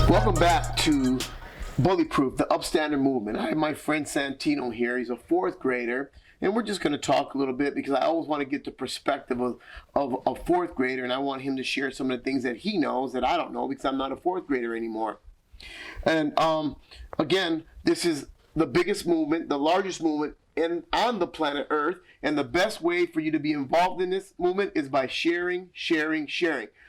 Welcome back to BullyProof, the Upstander movement. I have my friend Santino here. He's a fourth grader, and we're just going to talk a little bit because I always want to get the perspective of a fourth grader, and I want him to share some of the things that he knows that I don't know because I'm not a fourth grader anymore. And again, this is the biggest movement, the largest movement on the planet Earth, and the best way for you to be involved in this movement is by sharing.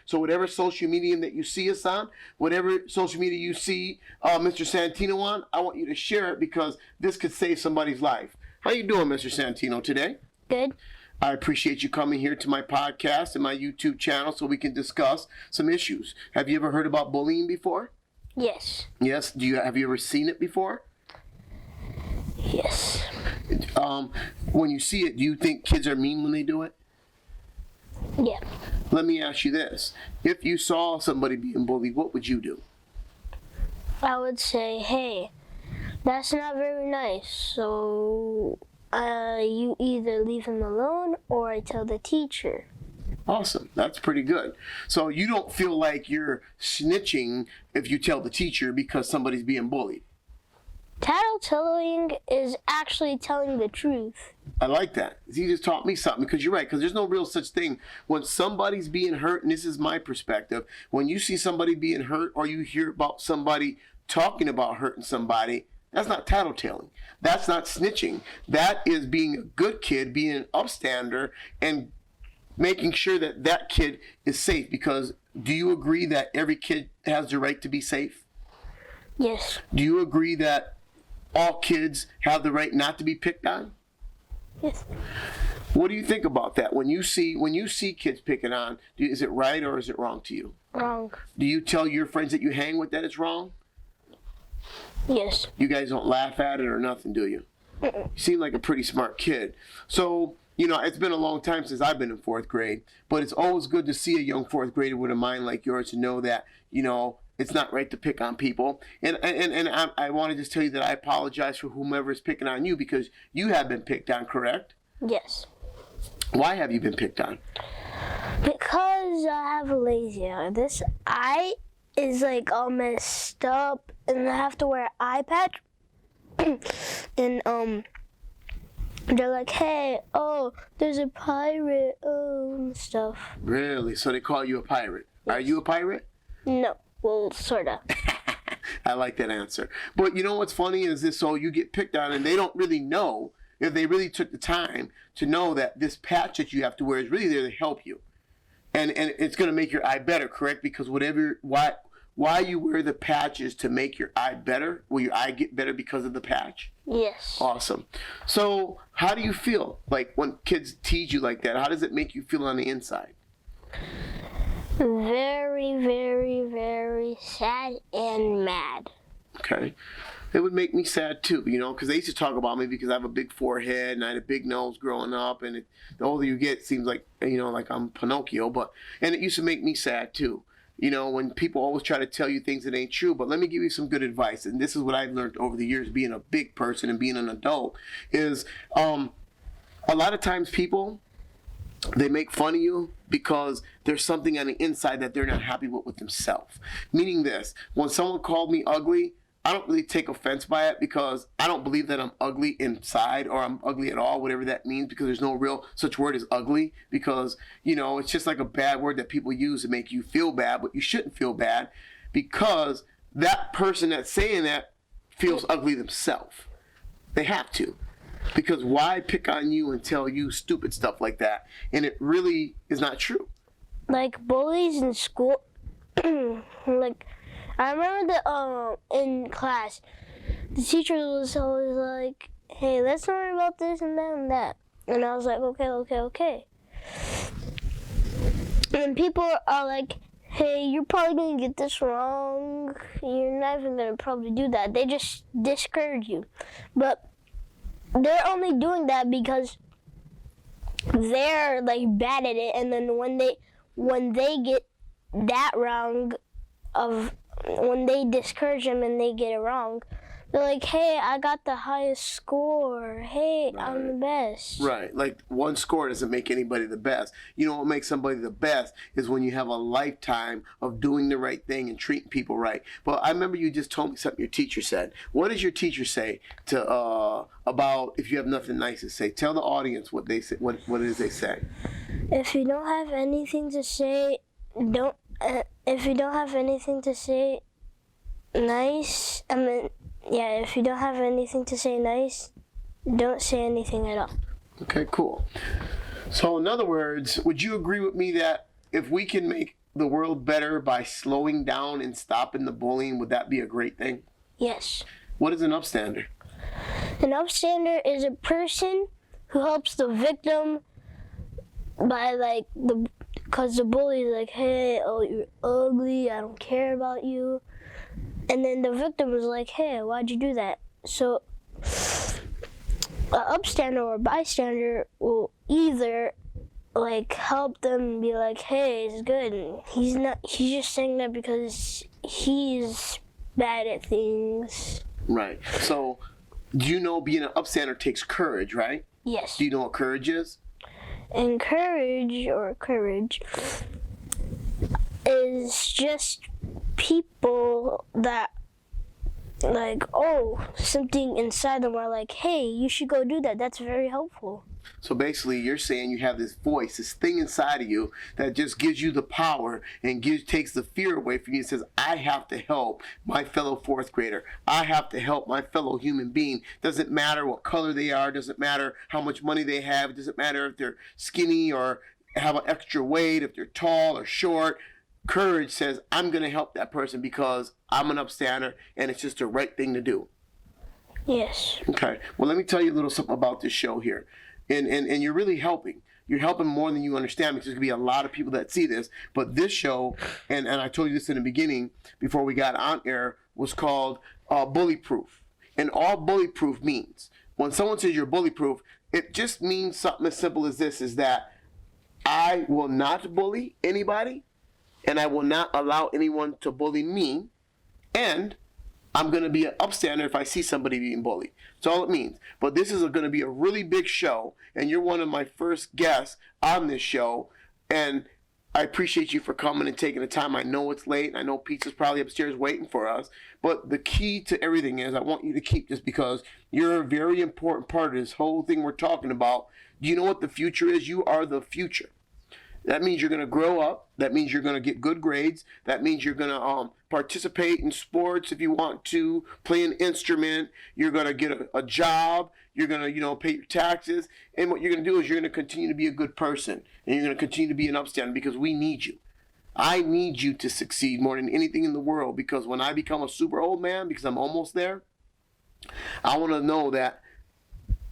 So whatever social media that you see us on, whatever social media you see Mr. Santino on, I want you to share it because this could save somebody's life. How you doing, Mr. Santino, today? Good. I appreciate you coming here to my podcast and my YouTube channel so we can discuss some issues. Have you ever heard about bullying before? Yes. Yes. Have you ever seen it before? Yes. When you see it, do you think kids are mean when they do it? Yeah. Let me ask you this. If you saw somebody being bullied, what would you do? I would say, hey, that's not very nice. So you either leave him alone or I tell the teacher. Awesome. That's pretty good. So you don't feel like you're snitching if you tell the teacher because somebody's being bullied. Tattletelling is actually telling the truth. I like that. He just taught me something because you're right, because there's no real such thing. When somebody's being hurt, and this is my perspective, when you see somebody being hurt or you hear about somebody talking about hurting somebody, that's not tattletelling. That's not snitching. That is being a good kid, being an upstander, and making sure that that kid is safe. Because do you agree that every kid has the right to be safe? Yes. Do you agree that all kids have the right not to be picked on? Yes. What do you think about that? When you see kids picking on, is it right or is it wrong to you? Wrong. Do you tell your friends that you hang with that it's wrong? Yes. You guys don't laugh at it or nothing, do you? You seem like a pretty smart kid. So, it's been a long time since I've been in fourth grade, but it's always good to see a young fourth grader with a mind like yours to know that, it's not right to pick on people. And I want to just tell you that I apologize for whomever is picking on you because you have been picked on, correct? Yes. Why have you been picked on? Because I have a lazy eye. This eye is like all messed up and I have to wear an eye patch. And they're like, hey, there's a pirate, and stuff. Really? So they call you a pirate? Yes. Are you a pirate? No. Well, sort of. I like that answer. But you know what's funny is this, so you get picked on and they don't really know if they really took the time to know that this patch that you have to wear is really there to help you. And it's going to make your eye better, correct? Because why you wear the patch is to make your eye better? Will your eye get better because of the patch? Yes. Awesome. So how do you feel like when kids tease you like that? How does it make you feel on the inside? Very, very, very sad and mad. Okay. It would make me sad too, because they used to talk about me because I have a big forehead and I had a big nose growing up, and the older you get, it seems like, like I'm Pinocchio, and it used to make me sad too. When people always try to tell you things that ain't true. But let me give you some good advice, and this is what I've learned over the years being a big person and being an adult, is a lot of times people, they make fun of you because there's something on the inside that they're not happy with themselves. Meaning this, when someone called me ugly, I don't really take offense by it because I don't believe that I'm ugly inside or I'm ugly at all, whatever that means, because there's no real such word as ugly, because, it's just like a bad word that people use to make you feel bad, but you shouldn't feel bad because that person that's saying that feels ugly themselves. They have to. Because why pick on you and tell you stupid stuff like that? And it really is not true. Like bullies in school, like I remember that in class, the teacher was always like, hey, let's learn about this and that and that. And I was like, okay. And people are like, hey, you're probably going to get this wrong. You're not even going to probably do that. They just discourage you. But they're only doing that because they're like bad at it, and then when they get that wrong, when they discourage them and they get it wrong, they're like, hey, I got the highest score. Hey, I'm the best. Right. Like one score doesn't make anybody the best. You know what makes somebody the best is when you have a lifetime of doing the right thing and treating people right. But I remember you just told me something your teacher said. What does your teacher say to about if you have nothing nice to say? Tell the audience what they say. What it is they say. If you don't have anything to say, don't. If you don't have anything to say nice, if you don't have anything to say nice, don't say anything at all. Okay, cool. So in other words, would you agree with me that if we can make the world better by slowing down and stopping the bullying, would that be a great thing? Yes. What is an upstander? An upstander is a person who helps the victim by because the bully is like, hey, oh, you're ugly, I don't care about you. And then the victim is like, hey, why'd you do that? So an upstander or bystander will either help them be like, hey, it's good. And he's just saying that because he's bad at things. Right. So do you know being an upstander takes courage, right? Yes. Do you know what courage is? And courage is just people that something inside them are like, hey, you should go do that. That's very helpful. So basically you're saying you have this voice, this thing inside of you that just gives you the power and takes the fear away from you and says, I have to help my fellow fourth grader. I have to help my fellow human being. Doesn't matter what color they are. Doesn't matter how much money they have. It doesn't matter if they're skinny or have an extra weight, if they're tall or short. Courage says, I'm going to help that person because I'm an upstander and it's just the right thing to do. Yes. Okay. Well, let me tell you a little something about this show here. And you're really helping. You're helping more than you understand because there's going to be a lot of people that see this. But this show, and I told you this in the beginning before we got on air, was called BullyProof. And all BullyProof means, when someone says you're BullyProof, it just means something as simple as this, is that I will not bully anybody, and I will not allow anyone to bully me, and I'm going to be an upstander if I see somebody being bullied. That's all it means. But this is going to be a really big show, and you're one of my first guests on this show, and I appreciate you for coming and taking the time. I know it's late, and I know pizza's probably upstairs waiting for us, but the key to everything is I want you to keep this because you're a very important part of this whole thing we're talking about. Do you know what the future is? You are the future. That means you're going to grow up. That means you're going to get good grades. That means you're going to participate in sports if you want to, play an instrument. You're going to get a job. You're going to, pay your taxes. And what you're going to do is you're going to continue to be a good person. And you're going to continue to be an upstander because we need you. I need you to succeed more than anything in the world because when I become a super old man, because I'm almost there, I want to know that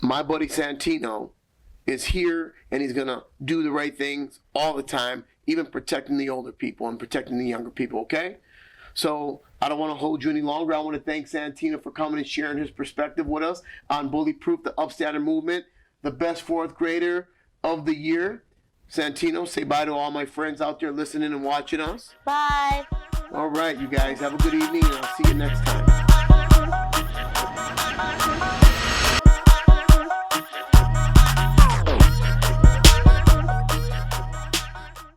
my buddy Santino is here and he's going to do the right things all the time, even protecting the older people and protecting the younger people, okay? So I don't want to hold you any longer. I want to thank Santino for coming and sharing his perspective with us on BullyProof, the Upstander movement, the best fourth grader of the year. Santino, say bye to all my friends out there listening and watching us. Bye. All right, you guys, have a good evening and I'll see you next time.